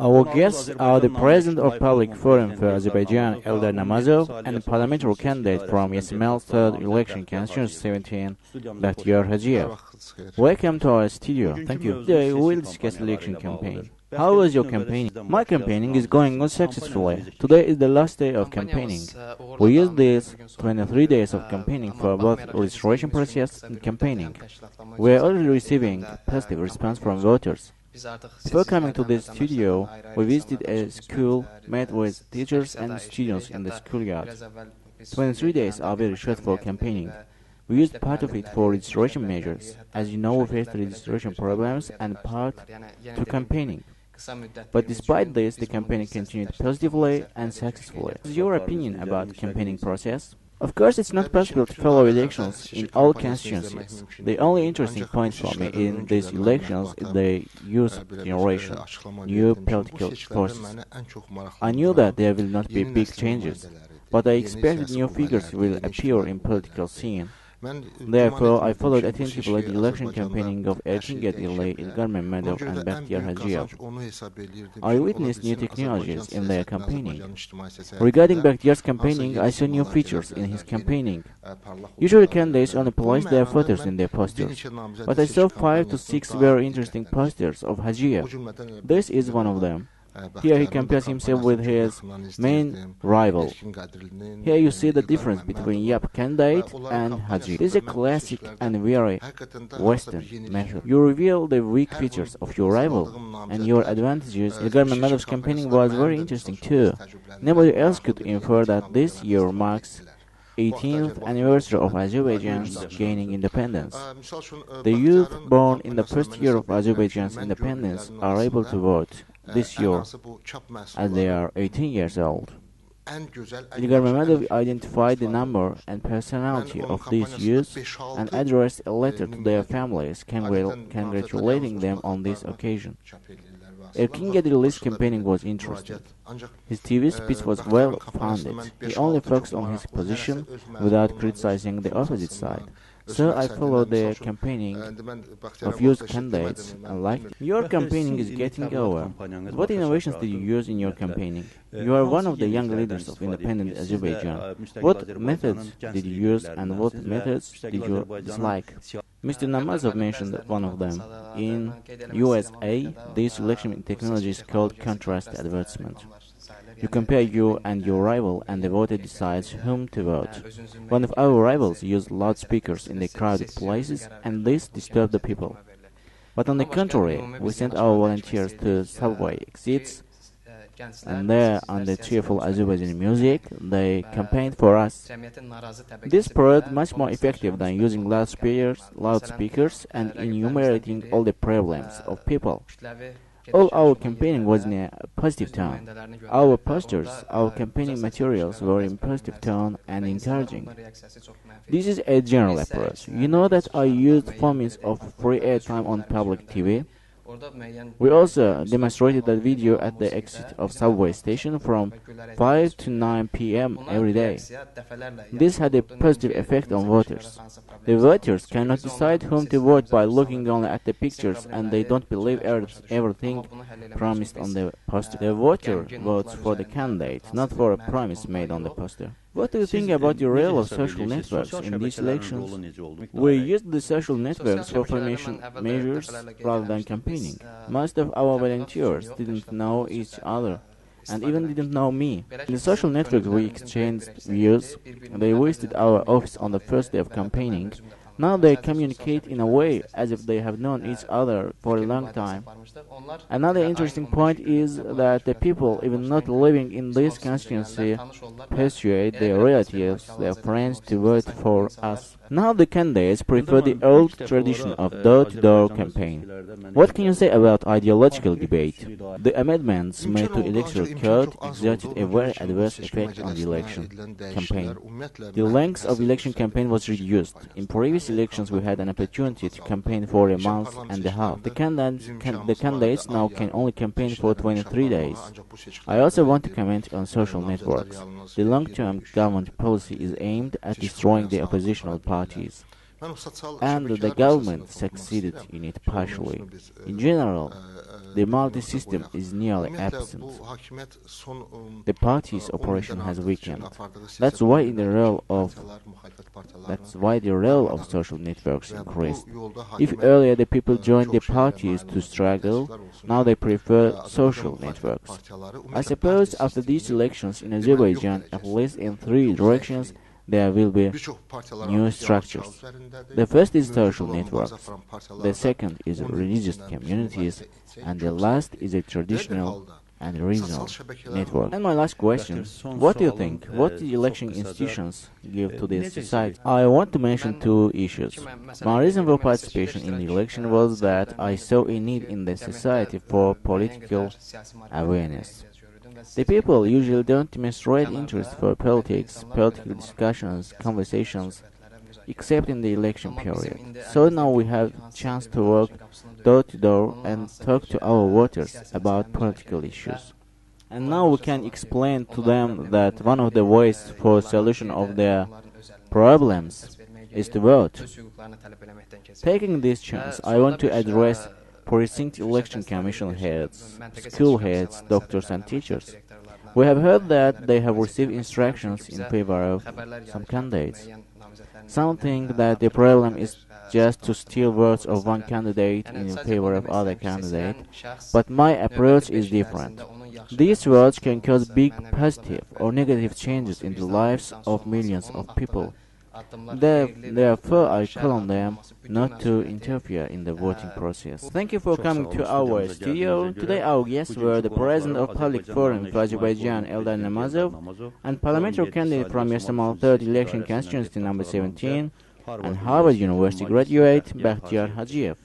Our guests are the President of Public Forum for Azerbaijan Eldar Namazov and the parliamentary candidate from Yasamal third election Constituency 17, Bakhtiyar Hajiyev. Welcome to our studio. Thank you. Today we will discuss election campaign. How was your campaigning? My campaigning is going on successfully. Today is the last day of campaigning. We used these 23 days of campaigning for both registration process and campaigning. We are already receiving positive response from voters. Before coming to this studio, we visited a school, met with teachers and students in the schoolyard. 23 days are very short for campaigning. We used part of it for registration measures. As you know, we faced registration problems and part to campaigning. But despite this, the campaign continued positively and successfully. What is your opinion about the campaigning process? Of course, it's not possible to follow elections in all constituencies. The only interesting point for me in these elections is the youth generation, new political forces. I knew that there will not be big changes, but I expected new figures will appear in political scene. Therefore, I followed attentively the election campaigning of Erkinget Eldar Namazov and Bakhtiyar Hajiyev. I witnessed new technologies in their campaigning. Regarding Bakhtiyar's campaigning, I saw new features in his campaigning. Usually candidates only place their photos in their posters, but I saw 5 to 6 very interesting posters of Hajiyev. This is one of them. Here he compares himself with his main rival. Here you see the difference between Yap candidate and Haji. This is a classic and very Western method. You reveal the weak features of your rival and your advantages. Eldar Namazov's campaigning was very interesting too. Nobody else could infer that this year marks 18th anniversary of Azerbaijan's gaining independence. The youth born in the first year of Azerbaijan's independence are able to vote this year, as they are 18 years old. Eldar Namazov identified the number and personality of these youths and addressed a letter to their families congratulating them on this occasion. Erkinget's campaigning was interesting. His TV speech was well-founded. He only focused on his position without criticizing the opposite side. So I followed the campaigning of youth candidates and liked it. Your campaigning is getting over. What innovations did you use in your campaigning? You are one of the young leaders of independent Azerbaijan. What methods did you use and what methods did you dislike? Mr. Namazov mentioned one of them. In USA, this election technology is called contrast advertisement. You compare you and your rival, and the voter decides whom to vote. One of our rivals used loudspeakers in the crowded places, and this disturbed the people. But on the contrary, we sent our volunteers to subway exits, and there, under cheerful Azerbaijani music, they campaigned for us. This proved much more effective than using loudspeakers and enumerating all the problems of people. All our campaigning was in a positive tone. Our posters, our campaigning materials were in positive tone and encouraging. This is a general approach. You know that I used 4 minutes of free airtime on public TV. We also demonstrated that video at the exit of subway station from 5 to 9 p.m. every day. This had a positive effect on voters. The voters cannot decide whom to vote by looking only at the pictures, and they don't believe everything promised on the poster. The voter votes for the candidate, not for a promise made on the poster. What do you think about the role of social networks in these elections? We used the social networks for formation measures rather than campaigning. Most of our volunteers didn't know each other and even didn't know me. In the social networks we exchanged views. They visited our office on the first day of campaigning. Now they communicate in a way as if they have known each other for a long time. Another interesting point is that the people, even not living in this constituency, persuade their relatives, their friends to vote for us. Now the candidates prefer the old tradition of door-to-door campaign. What can you say about ideological debate? The amendments made to electoral code exerted a very adverse effect on the election campaign. The length of election campaign was reduced. In previous elections we had an opportunity to campaign for a month and a half. The candidates now can only campaign for 23 days. I also want to comment on social networks. The long-term government policy is aimed at destroying the oppositional parties, and the government succeeded in it partially. In general, the multi-system is nearly absent. The party's operation has weakened. That's why the role of social networks increased. If earlier the people joined the parties to struggle, now they prefer social networks. I suppose after these elections in Azerbaijan, at least in 3 directions, there will be new structures. The first is social networks, the second is religious communities, and the last is a traditional and regional network. And my last question, what do you think? What the election institutions give to this society? I want to mention 2 issues. My reason for participation in the election was that I saw a need in the society for political awareness. The people usually don't demonstrate interest for politics, political discussions, conversations, except in the election period. So now we have a chance to walk door to door and talk to our voters about political issues. And now we can explain to them that one of the ways for solution of their problems is to vote. Taking this chance, I want to address precinct election commission heads, school heads, doctors and teachers. We have heard that they have received instructions in favor of some candidates. Some think that the problem is just to steal votes of one candidate in favor of other candidate, but my approach is different. These votes can cause big positive or negative changes in the lives of millions of people. Therefore, I call on them not to interfere in the voting process. Thank you for coming to our studio. Today our guests were the President of Public Forum for Azerbaijan Eldar Namazov and parliamentary candidate from Yasamal 3rd Election Constituency number 17 and Harvard University graduate Bakhtiyar Hajiyev.